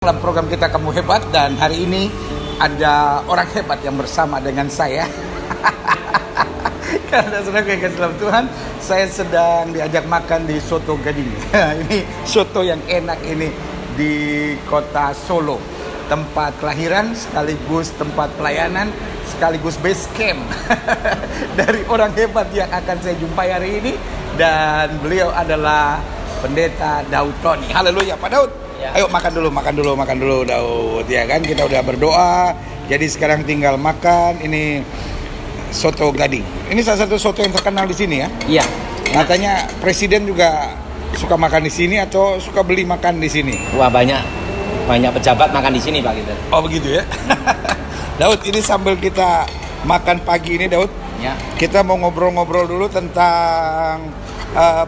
Dalam program kita Kamu Hebat, dan hari ini ada orang hebat yang bersama dengan saya. Karena saudara yang kasih dalam Tuhan, saya sedang diajak makan di Soto Gading. Ini soto yang enak ini di kota Solo, tempat kelahiran sekaligus tempat pelayanan sekaligus base camp dari orang hebat yang akan saya jumpai hari ini, dan beliau adalah Pendeta Daud Tony. Haleluya, Pak Daud. Ya. Ayo makan dulu Daud, ya kan, kita udah berdoa. Jadi sekarang tinggal makan. Ini soto Gading. Ini salah satu soto yang terkenal di sini ya. Iya. Katanya presiden juga suka makan di sini atau suka beli makan di sini. Wah, banyak pejabat makan di sini, Pak, gitu. Oh, begitu ya. Daud, ini sambil kita makan pagi ini, Daud. Ya. Kita mau ngobrol-ngobrol dulu tentang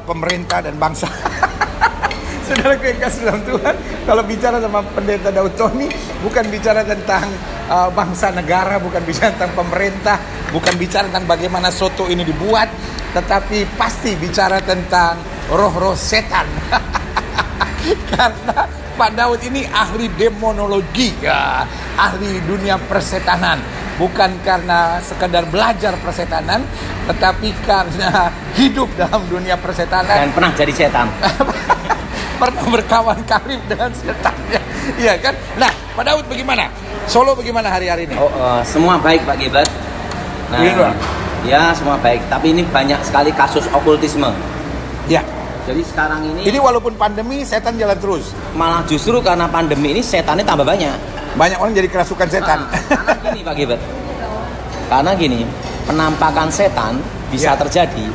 pemerintah dan bangsa. Saudara yang kasih dalam Tuhan, kalau bicara sama Pendeta Daud Tony, bukan bicara tentang bangsa negara, bukan bicara tentang pemerintah, bukan bicara tentang bagaimana soto ini dibuat, tetapi pasti bicara tentang roh-roh setan. Karena Pak Daud ini ahli demonologi, ya, ahli dunia persetanan. Bukan karena sekedar belajar persetanan, tetapi karena hidup dalam dunia persetanan. Dan pernah jadi setan. Pernah berkawan karib dengan setannya, iya kan? Nah, Pak Daud bagaimana? Solo bagaimana hari-hari ini? Semua baik, Pak Gilbert. Nah, ya semua baik. Tapi ini banyak sekali kasus okultisme. Ya. Jadi sekarang ini walaupun pandemi, setan jalan terus. Malah justru karena pandemi ini setannya tambah banyak. Banyak orang jadi kerasukan setan. Karena gini, Pak Gilbert. Karena gini, penampakan setan bisa terjadi.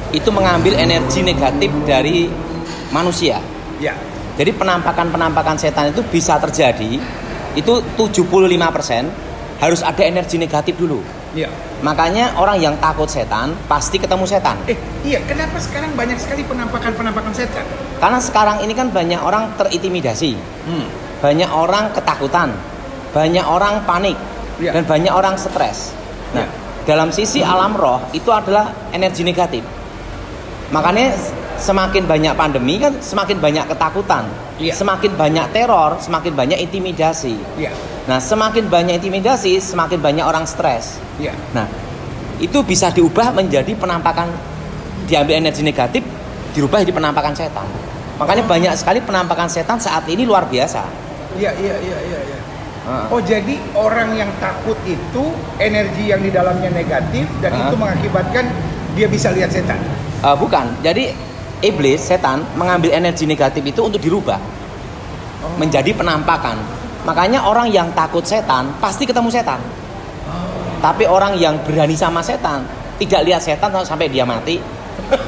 Itu mengambil energi negatif dari manusia. Ya. Jadi penampakan setan itu bisa terjadi, itu 75% harus ada energi negatif dulu. Ya. Makanya orang yang takut setan pasti ketemu setan. Iya, kenapa sekarang banyak sekali penampakan setan? Karena sekarang ini kan banyak orang terintimidasi, banyak orang ketakutan, banyak orang panik, dan banyak orang stres. Nah, dalam sisi alam roh itu adalah energi negatif. Makanya semakin banyak pandemi kan semakin banyak ketakutan, semakin banyak teror, semakin banyak intimidasi. Nah, semakin banyak intimidasi, semakin banyak orang stres. Nah, itu bisa diubah menjadi penampakan, diambil energi negatif, dirubah jadi penampakan setan. Makanya banyak sekali penampakan setan saat ini luar biasa. Iya. Oh, jadi orang yang takut itu energi yang di dalamnya negatif dan itu mengakibatkan dia bisa lihat setan. Bukan. Jadi iblis, setan mengambil energi negatif itu untuk dirubah menjadi penampakan. Makanya orang yang takut setan pasti ketemu setan. Tapi orang yang berani sama setan tidak lihat setan sampai dia mati.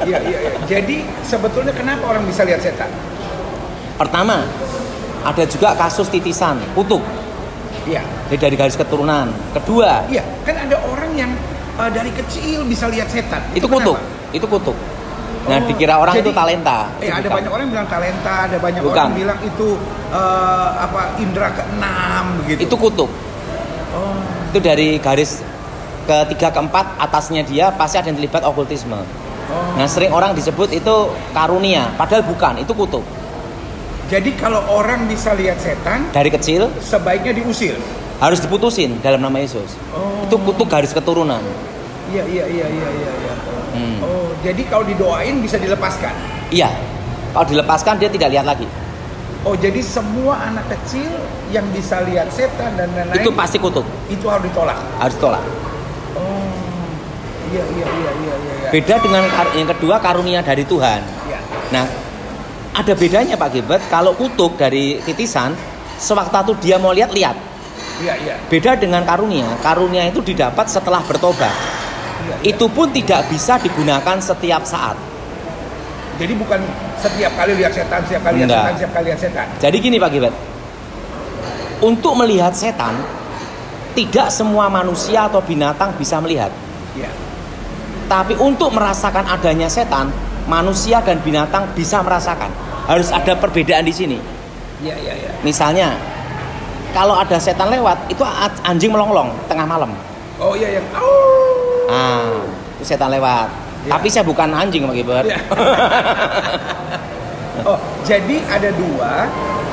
Iya. Jadi sebetulnya kenapa orang bisa lihat setan? Pertama, ada juga kasus titisan, kutuk. Iya. Jadi dari garis keturunan. Kedua, iya, kan ada orang yang dari kecil bisa lihat setan. Itu kutuk. Itu kutuk. Nah, dikira orang jadi, itu talenta. Ada banyak orang yang bilang talenta, ada banyak orang yang bilang itu indera keenam begitu. Itu kutuk. Itu dari garis ketiga keempat atasnya dia pasti ada yang terlibat okultisme. Nah, sering orang disebut itu karunia, padahal bukan, itu kutuk. Jadi kalau orang bisa lihat setan dari kecil, sebaiknya diusir. Harus diputusin dalam nama Yesus. Itu kutuk garis keturunan. Iya. Oh, jadi kalau didoain bisa dilepaskan? Iya. Kalau dilepaskan dia tidak lihat lagi. Oh, jadi semua anak kecil yang bisa lihat setan dan lain-lain itu pasti kutuk. Itu harus ditolak. Harus ditolak. Oh. Iya. Beda dengan yang kedua, karunia dari Tuhan. Iya. Nah, ada bedanya, Pak Gilbert. Kalau kutuk dari titisan, sewaktu dia mau lihat. Iya. Beda dengan karunia. Karunia itu didapat setelah bertobat. Itu pun tidak bisa digunakan setiap saat. Jadi bukan setiap kali lihat setan, setiap kali lihat setan. Jadi gini, Pak Gilbert. Untuk melihat setan, tidak semua manusia atau binatang bisa melihat. Iya. Tapi untuk merasakan adanya setan, manusia dan binatang bisa merasakan. Harus ada perbedaan di sini. Iya. Misalnya, kalau ada setan lewat, itu anjing melonglong tengah malam. Oh iya, yang itu setan lewat. Ya. Tapi saya bukan anjing, Pak Gilbert. Ya. Oh, jadi ada dua.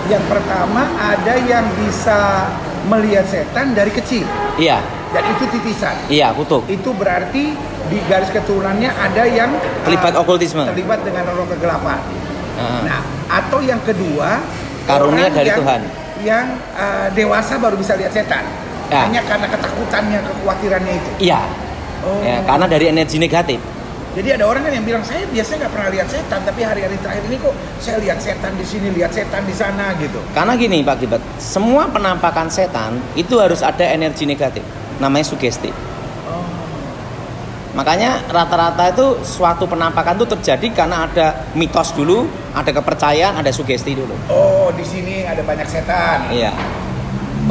Yang pertama ada yang bisa melihat setan dari kecil. Iya. Dan itu titisan. Iya, kutub. Itu berarti di garis keturunannya ada yang Terlibat okultisme. Terlibat dengan roh kegelapan. Nah, atau yang kedua, karunia dari Tuhan. Yang dewasa baru bisa lihat setan. Ya. Hanya karena ketakutannya, kekhawatirannya itu. Iya. Oh. Ya, karena dari energi negatif. Jadi ada orang kan yang bilang, saya biasanya nggak pernah lihat setan, tapi hari-hari terakhir ini kok saya lihat setan di sini, lihat setan di sana gitu. Karena gini Pak Gilbert, semua penampakan setan itu harus ada energi negatif, namanya sugesti. Oh. Makanya rata-rata itu suatu penampakan itu terjadi karena ada mitos dulu, ada kepercayaan, ada sugesti dulu. Oh, di sini ada banyak setan. Iya.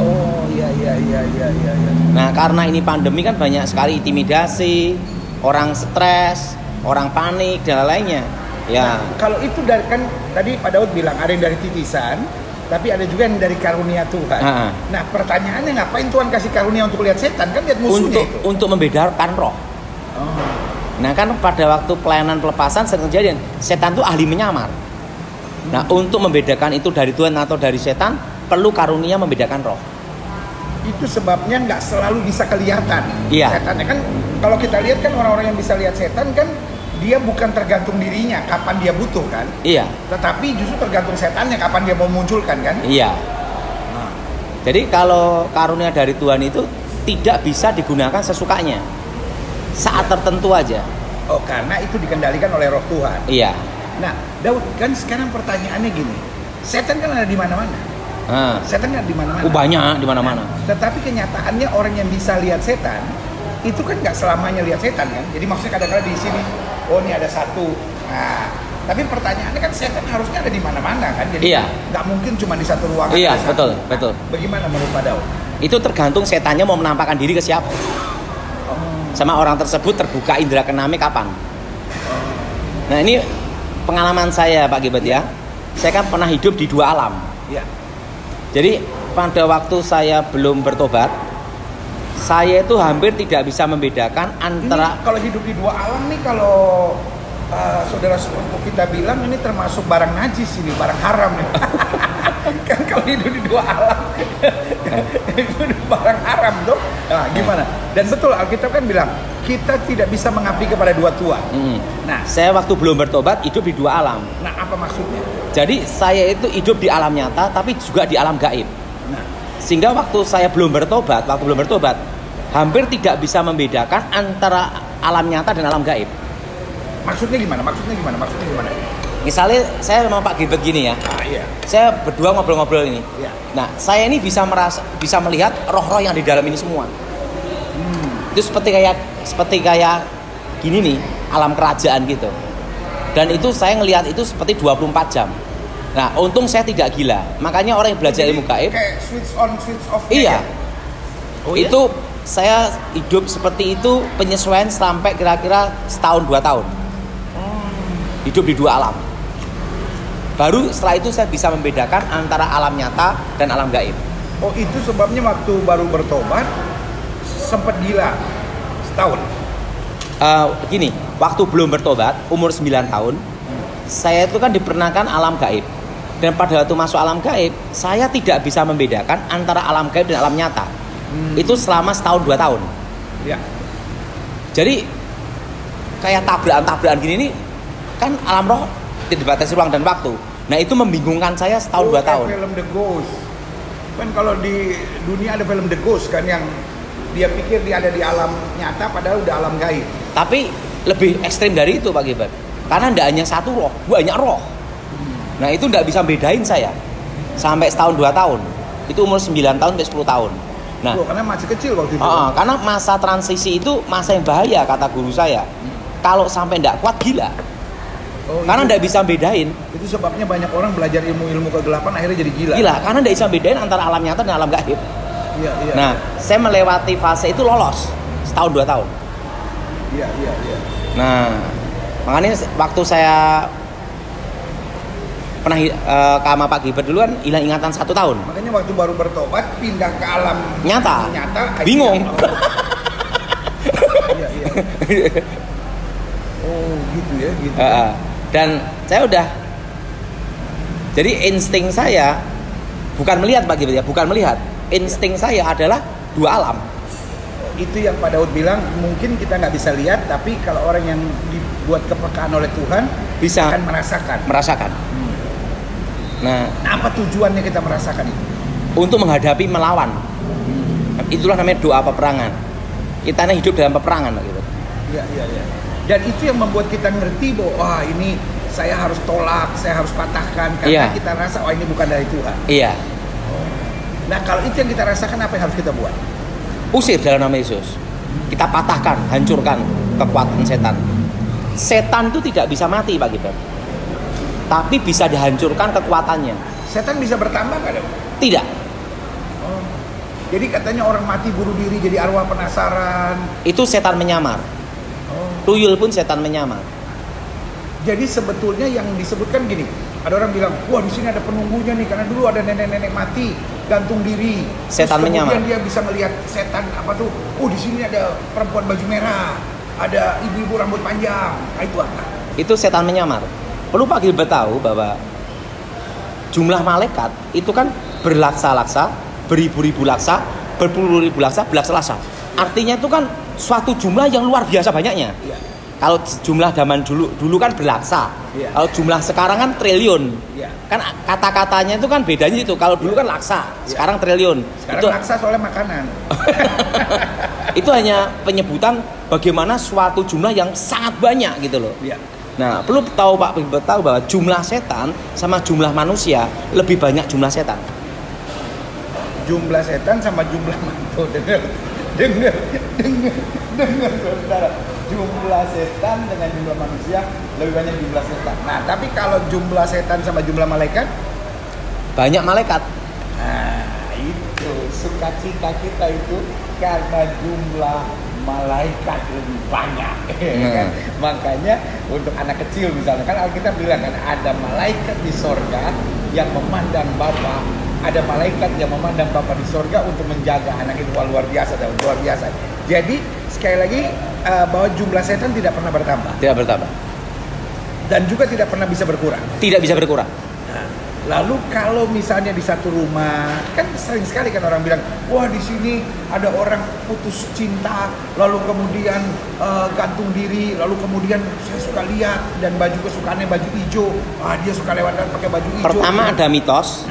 Oh, iya. Nah, karena ini pandemi kan banyak sekali intimidasi, orang stres, orang panik dan lainnya. Ya. Nah, kalau itu dari kan tadi Pak Daud bilang ada yang dari titisan, tapi ada juga yang dari karunia Tuhan. Nah, pertanyaannya ngapain Tuhan kasih karunia untuk lihat setan? Kan lihat musuhnya itu. Untuk membedakan roh. Oh. Nah, kan pada waktu pelayanan pelepasan sering kejadian setan itu ahli menyamar. Nah, untuk membedakan itu dari Tuhan atau dari setan, perlu karunia membedakan roh. Itu sebabnya nggak selalu bisa kelihatan. Iya. Setannya kan, kalau kita lihat kan orang-orang yang bisa lihat setan kan dia bukan tergantung dirinya kapan dia butuh kan. Iya. Tetapi justru tergantung setannya kapan dia mau munculkan kan. Iya. Nah. Jadi kalau karunia dari Tuhan itu tidak bisa digunakan sesukanya. Saat tertentu aja. Oh, karena itu dikendalikan oleh roh Tuhan. Iya. Nah, Daud, kan sekarang pertanyaannya gini. Setan kan ada di mana-mana. Setan kan di mana-mana. Banyak di mana-mana. Nah, tetapi kenyataannya orang yang bisa lihat setan itu kan nggak selamanya lihat setan kan. Jadi maksudnya kadang-kadang di sini, oh ini ada satu. Nah, tapi pertanyaannya kan setan harusnya ada di mana-mana kan. Jadi nggak mungkin cuma di satu ruangan. Iya, betul. Bagaimana menurut Pak Daud? Itu tergantung setannya mau menampakkan diri ke siapa. Sama orang tersebut terbuka indera keenamnya kapan. Nah, ini pengalaman saya Pak Gilbert ya. Saya kan pernah hidup di dua alam. Ya. Jadi pada waktu saya belum bertobat, saya itu hampir tidak bisa membedakan antara ini, kalau hidup di dua alam nih, kalau saudara sepupu kita bilang ini termasuk barang najis ini, barang haram nih. Kan kalau hidup di dua alam itu barang haram dong. Nah, gimana? Dan betul Alkitab kan bilang kita tidak bisa mengabdi kepada dua tuan. Nah, saya waktu belum bertobat hidup di dua alam. Nah, apa maksudnya? Jadi saya itu hidup di alam nyata tapi juga di alam gaib. Nah, sehingga waktu saya belum bertobat, hampir tidak bisa membedakan antara alam nyata dan alam gaib. Maksudnya gimana? Misalnya saya sama Pak Gilbert gini ya. Iya. Saya berdua ngobrol-ngobrol ini. Iya. Nah, saya ini bisa melihat roh-roh yang di dalam ini semua. Itu seperti kayak gini nih, alam kerajaan gitu. Dan itu saya ngelihat itu seperti 24 jam. Nah, untung saya tidak gila. Makanya orang yang belajar ilmu gaib kayak switch on, switch off. Iya. Oh, iya? Itu saya hidup seperti itu penyesuaian sampai kira-kira setahun 2 tahun. Hidup di dua alam. Baru setelah itu saya bisa membedakan antara alam nyata dan alam gaib. Oh, itu sebabnya waktu baru bertobat sempat gila setahun. Gini, waktu belum bertobat umur 9 tahun, saya itu kan diperanakan alam gaib. Dan pada waktu masuk alam gaib, saya tidak bisa membedakan antara alam gaib dan alam nyata. Itu selama setahun 2 tahun. Ya. Jadi kayak tabrakan gini nih, kan alam roh tidak dibatasi ruang dan waktu. Nah, itu membingungkan saya setahun 2 tahun. Film The Ghost. Kan kalau di dunia ada film The Ghost kan yang dia pikir dia ada di alam nyata padahal udah alam gaib. Tapi lebih ekstrim dari itu Pak Gilbert. Karena tidak hanya satu roh, banyak roh. Nah, itu tidak bisa bedain saya. Sampai setahun 2 tahun. Itu umur 9 tahun sampai 10 tahun. Nah, karena masih kecil waktu itu. Karena masa transisi itu masa yang bahaya kata guru saya. Kalau sampai tidak kuat gila. Karena tidak bisa bedain. Itu sebabnya banyak orang belajar ilmu kegelapan akhirnya jadi gila. Karena tidak bisa bedain antara alam nyata dan alam gaib. Iya. Nah, saya melewati fase itu lolos setahun 2 tahun. Iya. Nah, makanya waktu saya pernah sama Pak Gilbert dulu kan hilang ingatan 1 tahun. Makanya waktu baru bertobat pindah ke alam nyata bingung. Iya. Oh, gitu ya, gitu. Dan saya udah, jadi insting saya Bukan melihat Pak Gibran ya, bukan melihat. Insting saya adalah dua alam. Itu yang Pak Daud bilang, mungkin kita nggak bisa lihat, tapi kalau orang yang dibuat kepekaan oleh Tuhan Bisa akan merasakan. Nah, apa tujuannya kita merasakan itu? untuk menghadapi melawan. Itulah namanya doa peperangan. Kita ini hidup dalam peperangan gitu. Iya. Dan itu yang membuat kita ngerti bahwa wah ini saya harus tolak, saya harus patahkan karena kita rasa wah ini bukan dari Tuhan. Iya. Nah, kalau itu yang kita rasakan, apa yang harus kita buat? Usir dalam nama Yesus. Kita patahkan, hancurkan kekuatan setan. Setan itu tidak bisa mati Pak Gibran. Tapi bisa dihancurkan kekuatannya. Setan bisa bertambah nggak dong? Tidak. Jadi katanya orang mati bunuh diri jadi arwah penasaran. Itu setan menyamar. Tuyul pun setan menyamar. Jadi sebetulnya yang disebutkan gini, ada orang bilang, wah di sini ada penunggunya nih karena dulu ada nenek-nenek mati gantung diri. Setan menyamar. Kemudian dia bisa melihat setan apa tuh? Oh di sini ada perempuan baju merah, ada ibu-ibu rambut panjang. Nah, itu apa? Itu setan menyamar. Perlu Pak Gilbert tahu bahwa jumlah malaikat itu kan berlaksa-laksa, beribu-ribu laksa, berpuluh-ribu laksa, berlaksa-laksa. Artinya itu kan suatu jumlah yang luar biasa banyaknya. Iya. Kalau jumlah zaman dulu kan berlaksa. Iya. Kalau jumlah sekarang kan triliun. Iya. Kan kata-katanya itu kan bedanya itu. Kalau dulu kan laksa, sekarang triliun. Sekarang itu, laksa soalnya makanan. itu hanya penyebutan bagaimana suatu jumlah yang sangat banyak gitu loh. Iya. Nah, perlu tahu Pak Gilbert tahu bahwa jumlah setan sama jumlah manusia lebih banyak jumlah setan. Jumlah setan sama jumlah mantu. Dengar, saudara. Jumlah setan dengan jumlah manusia lebih banyak jumlah setan. Nah, tapi kalau jumlah setan sama jumlah malaikat, banyak malaikat. nah itu sukacita kita itu karena jumlah malaikat lebih banyak. Kan? Makanya untuk anak kecil misalnya kan Alkitab bilang kan ada malaikat di sorga yang memandang Bapa, ada malaikat yang memandang Bapa di sorga untuk menjaga anak itu. Luar biasa dan luar biasa. Jadi sekali lagi bahwa jumlah setan tidak pernah bertambah. Tidak bertambah. Dan juga tidak pernah bisa berkurang. Tidak bisa berkurang. Nah, lalu kalau misalnya di satu rumah, kan sering sekali kan orang bilang, wah di sini ada orang putus cinta, lalu kemudian gantung diri, lalu kemudian saya suka lihat dan baju kesukaannya baju hijau, dia suka lewat pakai baju hijau. Pertama ada mitos,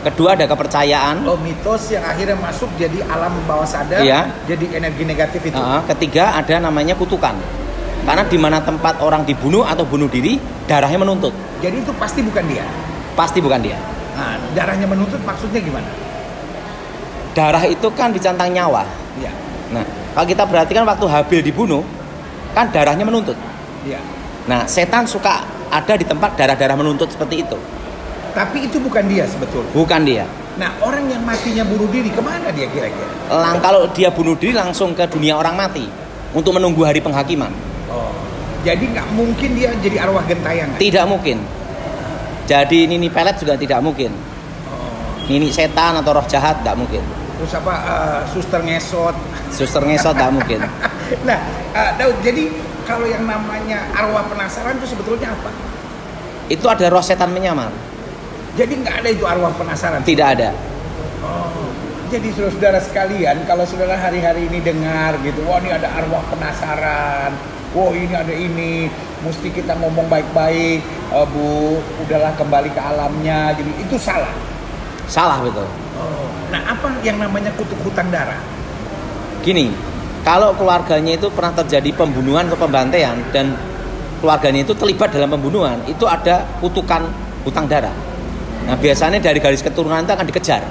kedua ada kepercayaan. Oh, mitos yang akhirnya masuk jadi alam bawah sadar, jadi energi negatif itu. Ketiga ada namanya kutukan. Karena di mana tempat orang dibunuh atau bunuh diri, darahnya menuntut. Jadi itu pasti bukan dia. Pasti bukan dia. Nah, darahnya menuntut maksudnya gimana? Darah itu kan dicantang nyawa. Iya. Nah, kalau kita perhatikan waktu Habil dibunuh, kan darahnya menuntut. Iya. Nah, setan suka ada di tempat darah-darah menuntut seperti itu. Tapi itu bukan dia sebetulnya. Bukan dia. Nah, orang yang matinya bunuh diri, kemana dia kira-kira? Kalau dia bunuh diri langsung ke dunia orang mati untuk menunggu hari penghakiman. Oh, jadi nggak mungkin dia jadi arwah gentayangan? Tidak mungkin. Jadi nini pelet juga tidak mungkin. Nini setan atau roh jahat tidak mungkin. Terus apa? Suster ngesot? Suster ngesot tidak mungkin. Nah, Daud, jadi kalau yang namanya arwah penasaran itu sebetulnya apa? Itu ada roh setan menyamar. Jadi nggak ada itu arwah penasaran? Tidak ada. Oh, jadi saudara-saudara sekalian, kalau saudara hari-hari ini dengar gitu, wah ini ada arwah penasaran, wah ini ada ini, mesti kita ngomong baik-baik, Bu, udahlah kembali ke alamnya, jadi itu salah. Salah betul. Oh, nah apa yang namanya kutuk hutang darah? Gini, kalau keluarganya itu pernah terjadi pembunuhan atau pembantaian dan keluarganya itu terlibat dalam pembunuhan, itu ada kutukan hutang darah. Nah biasanya dari garis keturunan itu akan dikejar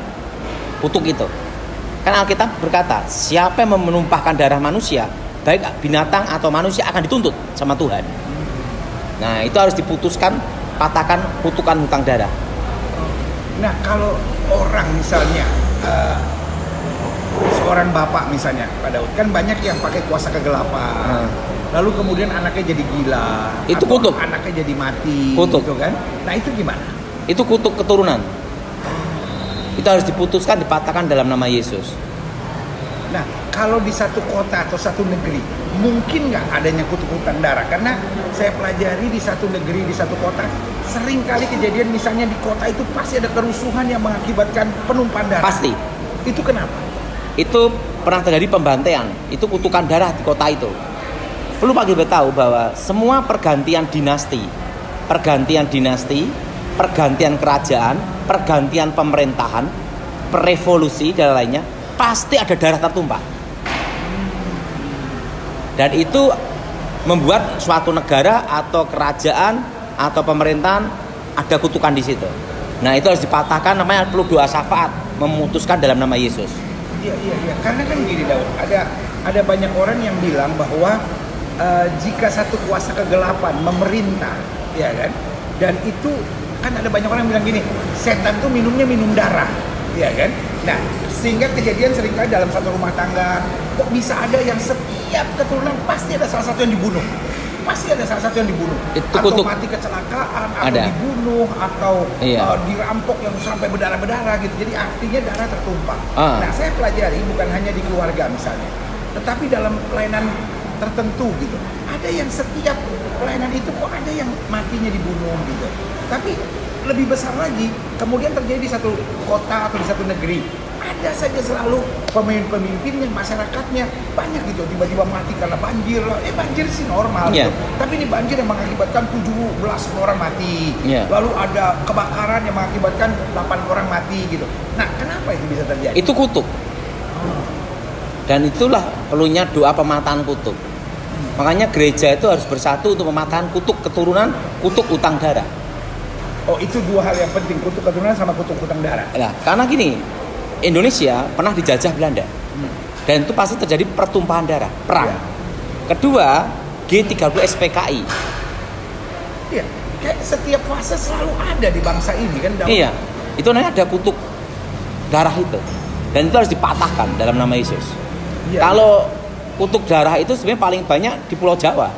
kutuk itu. Kan Alkitab berkata, siapa yang menumpahkan darah manusia, baik binatang atau manusia akan dituntut sama Tuhan. Nah itu harus diputuskan, patahkan kutukan hutang darah. Nah kalau orang misalnya seorang bapak misalnya Pak Daud, kan banyak yang pakai kuasa kegelapan, lalu kemudian anaknya jadi gila, itu kutuk. Anaknya jadi mati, kutuk. Gitu kan? Nah itu gimana? Itu kutuk keturunan. Itu harus diputuskan, dipatahkan dalam nama Yesus. Nah kalau di satu kota atau satu negeri mungkin nggak adanya kutuk-kutukan darah? Karena saya pelajari di satu negeri, di satu kota, sering kali kejadian misalnya di kota itu pasti ada kerusuhan yang mengakibatkan penumpahan darah. Pasti. Itu kenapa? Itu pernah terjadi pembantaian, itu kutukan darah di kota itu. Perlu Pak Gilbert tahu bahwa semua pergantian dinasti, pergantian kerajaan, pergantian pemerintahan, revolusi dan lainnya, pasti ada darah tertumpah. Dan itu membuat suatu negara atau kerajaan atau pemerintahan ada kutukan di situ. Nah, itu harus dipatahkan, namanya perlu doa syafaat, memutuskan dalam nama Yesus. Iya. Karena kan gini Daud, ada banyak orang yang bilang bahwa jika satu kuasa kegelapan memerintah, ya kan? Dan itu kan ada banyak orang yang bilang gini, setan tuh minumnya minum darah, ya kan? Nah, sehingga kejadian seringkali dalam satu rumah tangga, kok bisa ada yang setiap keturunan pasti ada salah satu yang dibunuh. Pasti ada salah satu yang dibunuh. Itu atau kutuk. Mati kecelakaan, atau Ada. dibunuh, atau Iya. dirampok yang sampai berdarah-berdarah gitu. Jadi artinya darah tertumpah. Ah. Nah, saya pelajari bukan hanya di keluarga misalnya, tetapi dalam pelayanan tertentu gitu. Ada yang setiap pelayanan itu kok ada yang matinya dibunuh gitu. Tapi lebih besar lagi, kemudian terjadi di satu kota atau di satu negeri, ada saja selalu pemimpin-pemimpin yang masyarakatnya banyak gitu tiba-tiba mati karena banjir. Banjir sih normal Yeah. gitu. Tapi ini banjir yang mengakibatkan 17 orang mati. Yeah. Lalu ada kebakaran yang mengakibatkan 8 orang mati gitu. Nah, kenapa itu bisa terjadi? Itu kutuk. Dan itulah perlunya doa pematahan kutuk. Makanya gereja itu harus bersatu untuk pematahan kutuk keturunan, kutuk utang darah. Oh, itu dua hal yang penting, kutuk keturunan sama kutuk utang darah. Nah, karena gini, Indonesia pernah dijajah Belanda. Dan itu pasti terjadi pertumpahan darah, perang. Ya. Kedua, G30 SPKI. Iya, kayak setiap fase selalu ada di bangsa ini kan. Daud? Iya, itu namanya ada kutuk darah itu. Dan itu harus dipatahkan dalam nama Yesus. Iya. Kalau kutuk darah itu sebenarnya paling banyak di Pulau Jawa.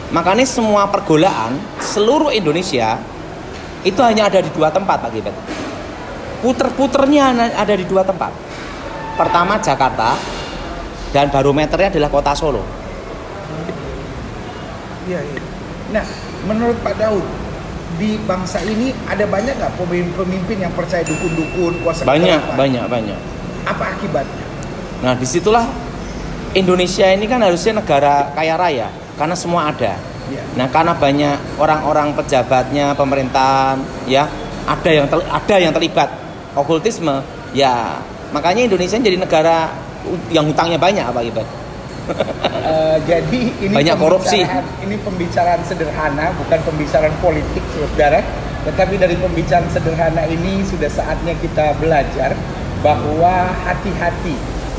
Makanya semua pergolaan seluruh Indonesia itu hanya ada di 2 tempat, Pak Gilbert. Puter-puternya ada di 2 tempat. Pertama Jakarta, dan barometernya adalah kota Solo. Iya. Nah, menurut Pak Daud, di bangsa ini ada banyak nggak pemimpin yang percaya dukun-dukun, kuasa kegelapan? Banyak. Apa akibatnya? Nah, disitulah Indonesia ini kan harusnya negara kaya raya, karena semua ada. Ya. Nah, karena banyak orang-orang pejabatnya, pemerintahan, ya ada yang terlibat okultisme, ya makanya Indonesia jadi negara yang hutangnya banyak, Pak Gilbert. Jadi ini banyak korupsi. Ini pembicaraan sederhana, bukan pembicaraan politik, saudara. Tetapi dari pembicaraan sederhana ini sudah saatnya kita belajar bahwa hati-hati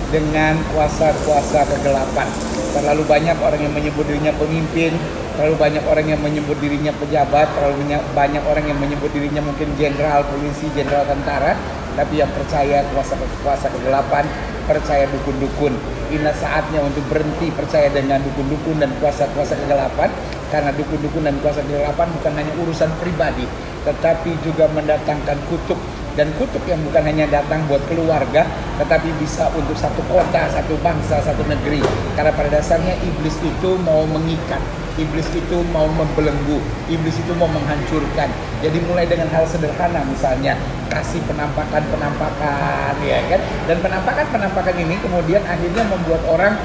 dengan kuasa-kuasa kegelapan. Terlalu banyak orang yang menyebut dirinya pemimpin, terlalu banyak orang yang menyebut dirinya pejabat, terlalu banyak orang yang menyebut dirinya mungkin jenderal polisi, jenderal tentara, tapi yang percaya kuasa-kuasa kegelapan, percaya dukun-dukun. Ini saatnya untuk berhenti percaya dengan dukun-dukun dan kuasa-kuasa kegelapan, karena dukun-dukun dan kuasa kegelapan bukan hanya urusan pribadi, tetapi juga mendatangkan kutuk. Dan kutuk yang bukan hanya datang buat keluarga, tetapi bisa untuk satu kota, satu bangsa, satu negeri. Karena pada dasarnya iblis itu mau mengikat, iblis itu mau membelenggu, iblis itu mau menghancurkan. Jadi mulai dengan hal sederhana, misalnya kasih penampakan, ya kan? Dan penampakan ini kemudian akhirnya membuat orang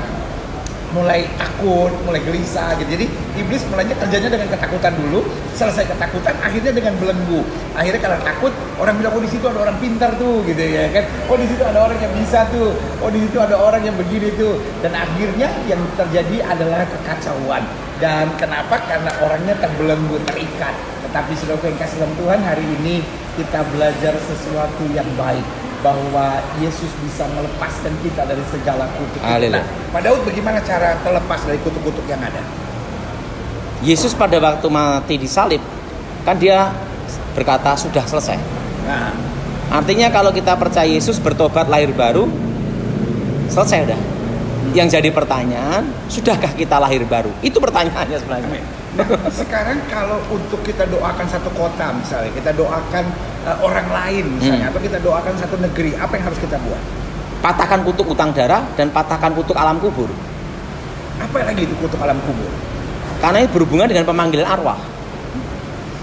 mulai takut, mulai gelisah gitu. Jadi iblis mulainya kerjanya dengan ketakutan dulu, selesai ketakutan akhirnya dengan belenggu. Akhirnya kalau takut, orang bilang, oh di situ ada orang pintar tuh gitu ya kan. Oh di situ ada orang yang bisa tuh. Oh di situ ada orang yang begini tuh. Dan akhirnya yang terjadi adalah kekacauan. Dan kenapa? Karena orangnya terbelenggu, terikat. Tetapi saudara yang kasih dalam Tuhan, hari ini kita belajar sesuatu yang baik, bahwa Yesus bisa melepaskan kita dari segala kutuk. Nah, Pak Daud, bagaimana cara terlepas dari kutuk-kutuk yang ada? Yesus pada waktu mati di salib, kan dia berkata sudah selesai. Nah, artinya kalau kita percaya Yesus, bertobat, lahir baru, selesai udah. Yang jadi pertanyaan, sudahkah kita lahir baru? Itu pertanyaannya sebenarnya. Nah, sekarang kalau untuk kita doakan satu kota misalnya, kita doakan orang lain misalnya, atau kita doakan satu negeri, apa yang harus kita buat? patahkan kutuk utang darah dan patahkan kutuk alam kubur. Apa lagi itu kutuk alam kubur? Karena ini berhubungan dengan pemanggilan arwah.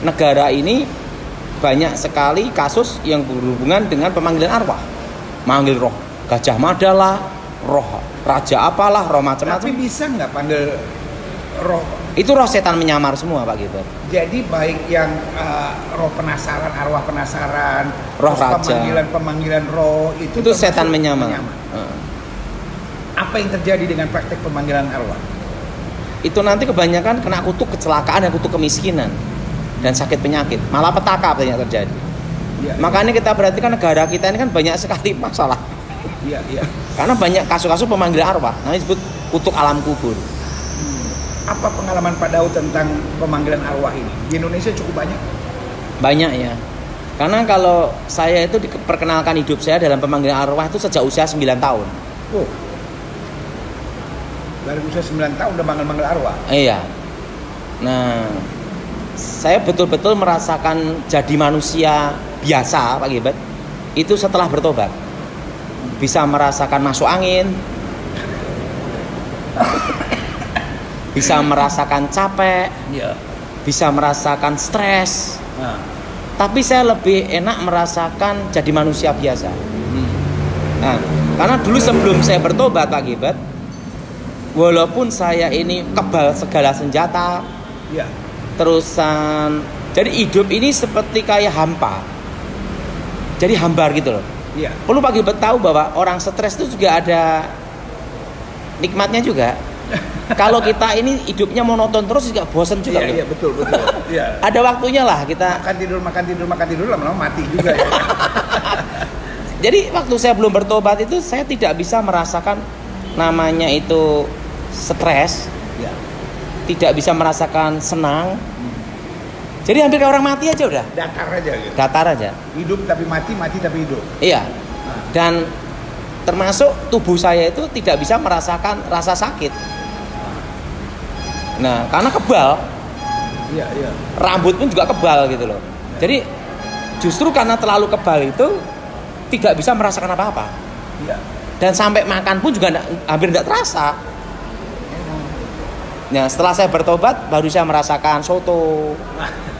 Negara ini banyak sekali kasus yang berhubungan dengan pemanggilan arwah. Manggil roh Gajah Mada lah, roh raja apalah, roh macam-macam. Tapi bisa nggak panggil roh? Itu roh setan menyamar semua Pak Gilbert. Jadi baik yang roh penasaran, arwah penasaran, roh raja, pemanggilan roh itu setan menyamar. Apa yang terjadi dengan praktek pemanggilan arwah? Itu nanti kebanyakan kena kutuk kecelakaan dan kutuk kemiskinan dan sakit penyakit, malah petaka banyak terjadi. Ya, makanya kita perhatikan negara kita ini kan banyak sekali masalah. Iya, iya. Karena banyak kasus-kasus pemanggilan arwah, namanya disebut kutuk alam kubur. Apa pengalaman Pak Daud tentang pemanggilan arwah ini? Di Indonesia cukup banyak? Banyak ya. Karena kalau saya itu diperkenalkan hidup saya dalam pemanggilan arwah itu sejak usia 9 tahun. Oh. Dari usia 9 tahun udah manggil-manggil arwah? Iya. Nah, saya betul-betul merasakan jadi manusia biasa Pak Gilbert itu setelah bertobat. Bisa merasakan masuk angin, bisa merasakan capek, bisa merasakan stres. Tapi saya lebih enak merasakan jadi manusia biasa. Nah, karena dulu sebelum saya bertobat Pak Gilbert, walaupun saya ini kebal segala senjata, terusan, jadi hidup ini seperti kayak hampa, jadi hambar gitu loh. Perlu Pak Gilbert tahu bahwa orang stres itu juga ada nikmatnya juga. Kalau kita ini hidupnya monoton terus juga bosan juga. Iya, betul. Ada waktunya lah kita makan tidur lama-lama mati juga ya. Jadi waktu saya belum bertobat itu saya tidak bisa merasakan namanya itu stres. Tidak bisa merasakan senang. Jadi hampir kayak orang mati aja udah. Datar aja gitu. Datar aja. Hidup tapi mati tapi hidup. Iya. Dan termasuk tubuh saya itu tidak bisa merasakan rasa sakit. Nah, karena kebal. Iya. Rambut pun juga kebal gitu loh. Jadi justru karena terlalu kebal itu tidak bisa merasakan apa-apa. Iya. Dan sampai makan pun juga hampir tidak terasa. Nah, setelah saya bertobat baru saya merasakan soto.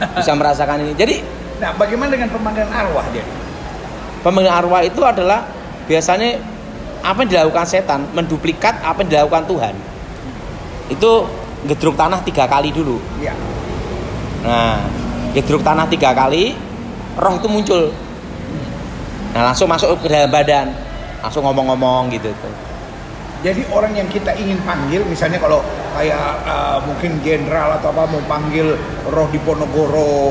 Bisa merasakan ini. Jadi, nah, bagaimana dengan pemanggilan arwah dia? Pemanggilan arwah itu adalah biasanya apa yang dilakukan setan menduplikat apa yang dilakukan Tuhan. Itu gedruk tanah 3 kali dulu. Iya. Nah, gedruk tanah 3 kali, roh itu muncul. Nah, langsung masuk ke dalam badan, langsung ngomong-ngomong gitu tuh. Jadi orang yang kita ingin panggil, misalnya kalau kayak mungkin jenderal atau apa mau panggil roh Diponegoro,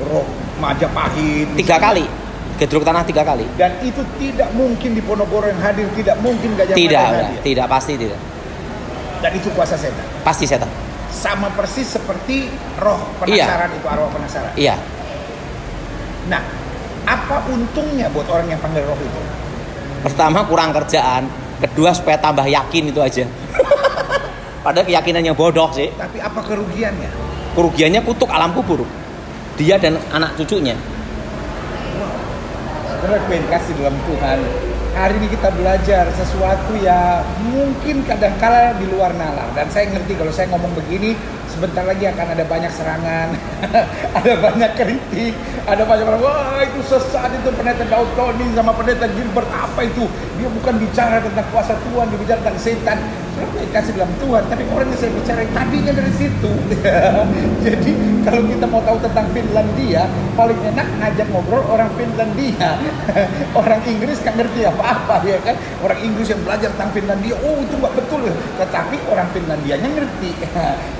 roh Majapahit, 3 kali, gedruk tanah 3 kali. Dan itu tidak mungkin Diponegoro yang hadir, tidak mungkin Gajah Mada yang hadir. Tidak, pasti tidak. Dan itu kuasa setan. Pasti setan. Sama persis seperti roh penasaran itu, arwah penasaran. Iya. Nah, apa untungnya buat orang yang panggil roh itu? Pertama kurang kerjaan. Kedua supaya tambah yakin itu aja. Padahal keyakinannya bodoh sih. Tapi apa kerugiannya? Kerugiannya kutuk alam kubur. Dia dan anak cucunya. Sebenarnya kasih dalam Tuhan. Hari ini kita belajar sesuatu ya mungkin kadang-kala di luar nalar. Dan saya ngerti kalau saya ngomong begini sebentar lagi akan ada banyak serangan, ada banyak kritik, ada banyak orang, wah itu sesat itu pendeta Daud Tony sama pendeta Gilbert, apa itu? Dia bukan bicara tentang kuasa Tuhan, dia bicara tentang setan. Sebenarnya kasih dalam Tuhan, tapi orang yang saya bicara tadinya dari situ. Jadi kalau kita mau tahu tentang Finlandia, paling enak ngajak ngobrol orang Finlandia. Orang Inggris nggak ngerti apa-apa ya kan? Orang Inggris yang belajar tentang Finlandia, oh itu nggak betul. Tetapi orang Finlandianya ngerti.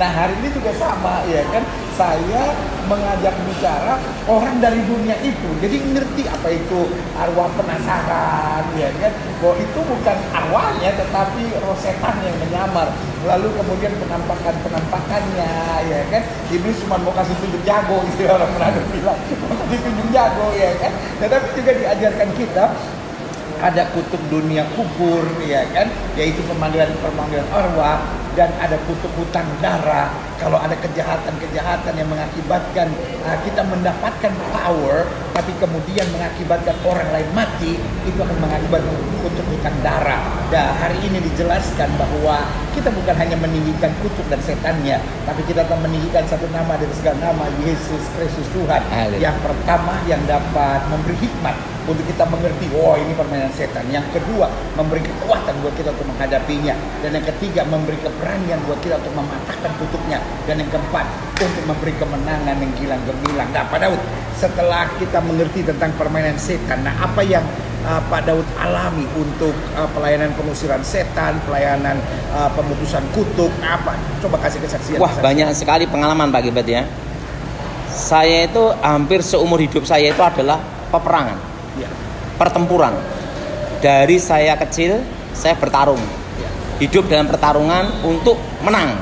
Nah hari ini juga sama ya kan, saya mengajak bicara orang dari dunia itu, jadi ngerti apa itu arwah penasaran ya kan, bahwa itu bukan arwahnya tetapi roh setan yang menyamar. Lalu kemudian penampakannya ya kan, iblis cuma mau kasih tunjuk jago gitu, orang Manado bilang mau kasih tunjuk jago ya kan. Tetapi juga diajarkan kita ada kutub dunia kubur ya kan, yaitu pemanggilan arwah, dan ada kutub hutang darah. kalau ada kejahatan-kejahatan yang mengakibatkan kita mendapatkan power, tapi kemudian mengakibatkan orang lain mati, itu akan mengakibatkan kutuk hutang darah. Dan hari ini dijelaskan bahwa kita bukan hanya meninggikan kutuk dan setannya, tapi kita akan meninggikan satu nama dari segala nama, Yesus Kristus Tuhan. Yang pertama yang dapat memberi hikmat untuk kita mengerti, oh ini permainan setan. Yang kedua, memberi kekuatan buat kita untuk menghadapinya. Dan yang ketiga, memberi keberanian buat kita untuk mematahkan kutuknya. Dan yang keempat, untuk memberi kemenangan yang gilang gemilang. Nah, Pak Daud, setelah kita mengerti tentang permainan setan, nah apa yang Pak Daud alami untuk pelayanan pengusiran setan, pelayanan pemutusan kutuk, apa? Coba kasih kesaksian. Wah, banyak sekali pengalaman Pak Gilbert ya. Saya itu hampir seumur hidup saya itu adalah peperangan. Pertempuran. Dari saya kecil saya bertarung. Hidup dalam pertarungan untuk menang.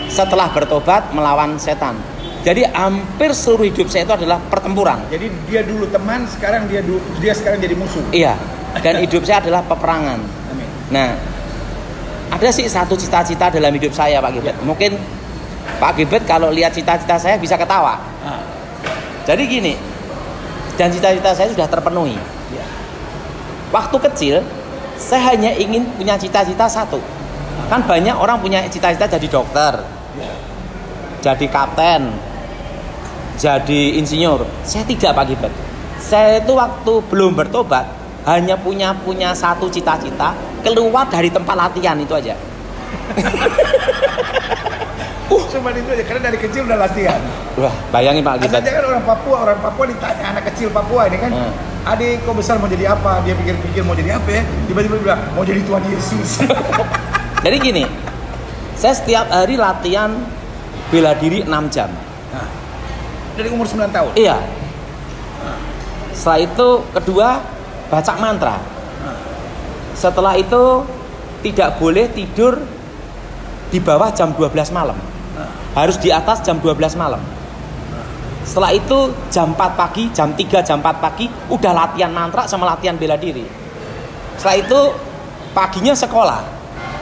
Setelah bertobat melawan setan. Jadi hampir seluruh hidup saya itu adalah pertempuran. Jadi dia dulu teman, sekarang dia sekarang jadi musuh. Iya. Dan hidup saya adalah peperangan. Amin. Nah, ada sih satu cita-cita dalam hidup saya Pak Gilbert. Mungkin Pak Gilbert kalau lihat cita-cita saya bisa ketawa. Jadi gini. Dan cita-cita saya sudah terpenuhi. Waktu kecil saya hanya ingin punya cita-cita satu. Kan banyak orang punya cita-cita jadi dokter, jadi kapten, jadi insinyur. Saya tidak Pak Gilbert. Saya itu waktu belum bertobat hanya punya satu cita-cita, keluar dari tempat latihan itu aja. Cuma itu aja, karena dari kecil udah latihan. Wah, bayangin Pak Gilbert. Karena kan orang Papua ditanya, anak kecil Papua ini kan, adik kau besar mau jadi apa? Dia pikir-pikir mau jadi apa ya? Tiba-tiba bilang mau jadi Tuhan Yesus. Jadi gini, saya setiap hari latihan bela diri 6 jam. Dari umur 9 tahun? Iya. Setelah itu kedua baca mantra. Setelah itu tidak boleh tidur di bawah jam 12 malam. Harus di atas jam 12 malam. Setelah itu jam 4 pagi, jam 3, jam 4 pagi udah latihan mantra sama latihan bela diri. Setelah itu paginya sekolah.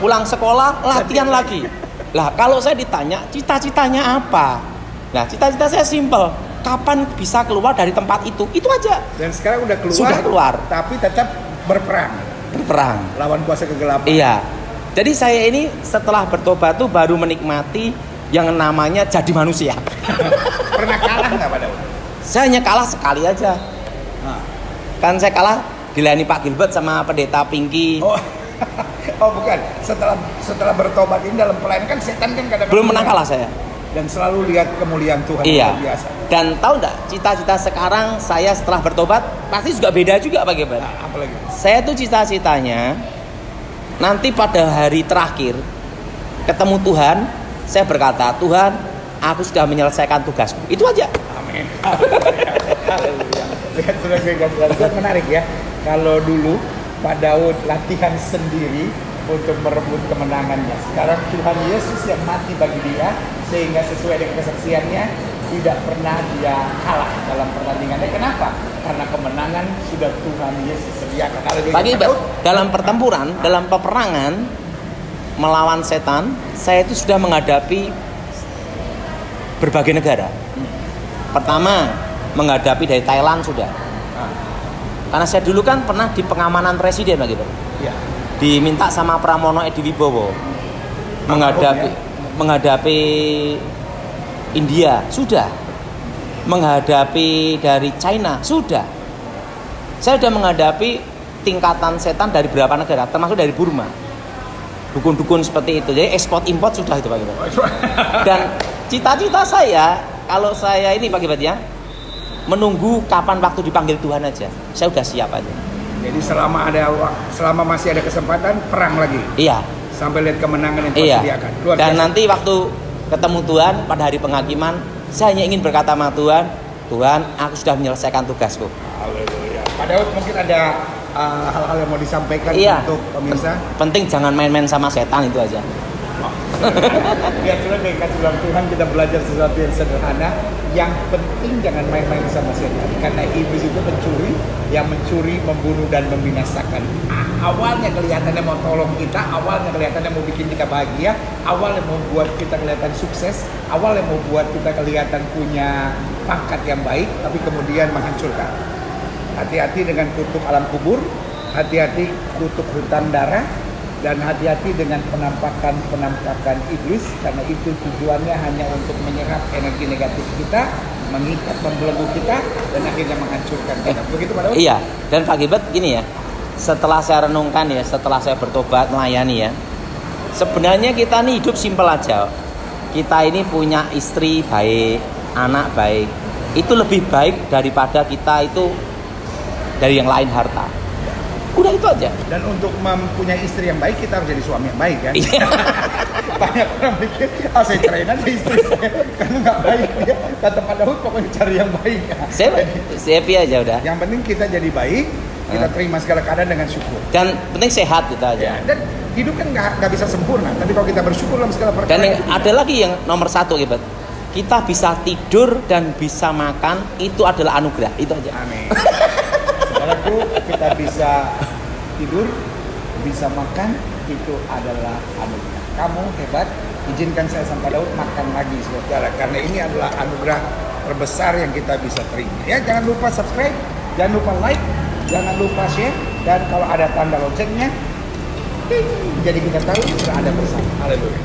Pulang sekolah latihan lagi. Lah kalau saya ditanya cita-citanya apa? Nah, cita-cita saya simpel. Kapan bisa keluar dari tempat itu? Itu aja. Dan sekarang udah keluar. Sudah keluar. Tapi tetap berperang. Lawan kuasa kegelapan. Iya. Jadi saya ini setelah bertobat tuh baru menikmati yang namanya jadi manusia. Pernah kalah nggak Pak Daud? Saya hanya kalah sekali aja. Kan saya kalah dilayani Pak Gilbert sama pendeta Pinky. Oh bukan. Setelah bertobat ini dalam pelayanan kan setan kan kadang-kadang belum pernah kalah saya. Dan selalu lihat kemuliaan Tuhan. Iya. Luar biasa. Dan tahu nggak cita-cita sekarang saya setelah bertobat pasti juga beda juga Pak Gilbert. Apa lagi? Saya tuh cita-citanya nanti pada hari terakhir ketemu Tuhan, saya berkata, Tuhan, aku sudah menyelesaikan tugasku. Itu aja. Amin. Lihat sudah menarik ya. Kalau dulu Pak Daud latihan sendiri untuk merebut kemenangannya. Sekarang Tuhan Yesus yang mati bagi dia, sehingga sesuai dengan kesaksiannya tidak pernah dia kalah dalam pertandingannya. Kenapa? Karena kemenangan sudah Tuhan Yesus sediakan. Bagi dalam pertempuran, dalam peperangan melawan setan, saya itu sudah menghadapi berbagai negara. Pertama, menghadapi dari Thailand sudah. Karena saya dulu kan pernah di pengamanan presiden begitu. Ya. Diminta sama Pramono Edi Wibowo menghadapi India sudah, menghadapi dari China sudah. Saya sudah menghadapi tingkatan setan dari beberapa negara, termasuk dari Burma. Dukun-dukun seperti itu. Jadi ekspor import sudah itu Pak Gilbert. Dan cita-cita saya kalau saya ini Pak Gilbert ya, menunggu kapan waktu dipanggil Tuhan aja. Saya udah siap aja. Jadi selama masih ada kesempatan perang lagi. Iya. Sampai lihat kemenangan yang Tuhan sediakan. Luar Dan biasa. nanti waktu ketemu Tuhan pada hari penghakiman, saya hanya ingin berkata sama Tuhan, Tuhan, aku sudah menyelesaikan tugasku. Haleluya. Pak Daud mungkin ada hal-hal yang mau disampaikan untuk pemirsa. Penting jangan main-main sama setan itu aja. Biar Tuhan kasih Tuhan kita belajar sesuatu yang sederhana yang penting jangan main-main sama setan, karena iblis itu mencuri, yang mencuri, membunuh dan membinasakan. Awalnya kelihatannya mau tolong kita, awalnya kelihatannya mau bikin kita bahagia, awalnya mau buat kita kelihatan sukses, awalnya mau buat kita kelihatan punya pangkat yang baik, tapi kemudian menghancurkan. Hati-hati dengan kutuk alam kubur, hati-hati kutuk hutan darah, dan hati-hati dengan penampakan iblis, karena itu tujuannya hanya untuk menyerap energi negatif kita, mengikat, membelenggu kita, dan akhirnya menghancurkan kita. Begitu Pak Daud? Iya, dan Pak Gilbert gini ya, setelah saya renungkan ya, setelah saya bertobat melayani ya, sebenarnya kita nih hidup simpel aja. Kita ini punya istri baik, anak baik, itu lebih baik daripada kita itu dari yang lain harta. Udah itu aja. Dan untuk mempunyai istri yang baik, kita harus jadi suami yang baik kan. Banyak orang mikir, saya cerain aja istri saya karena nggak baik dia. Kata Pak Daud, pokoknya cari yang baik. Saya aja udah. Yang penting kita jadi baik, kita terima segala keadaan dengan syukur. Dan penting sehat gitu aja. Dan hidup kan nggak bisa sempurna, tapi kalau kita bersyukur dalam segala perkara. Dan ada lagi yang nomor satu, Gilbert. Kita bisa tidur dan bisa makan, itu adalah anugerah. Itu aja. Amin. Saudaraku, kita bisa tidur, bisa makan, itu adalah anugerah. Kamu hebat, izinkan saya sama Daud makan lagi saudara, karena ini adalah anugerah terbesar yang kita bisa terima. Ya, jangan lupa subscribe, jangan lupa like, jangan lupa share, dan kalau ada tanda loncengnya, jadi kita tahu sudah ada bersama. Haleluya.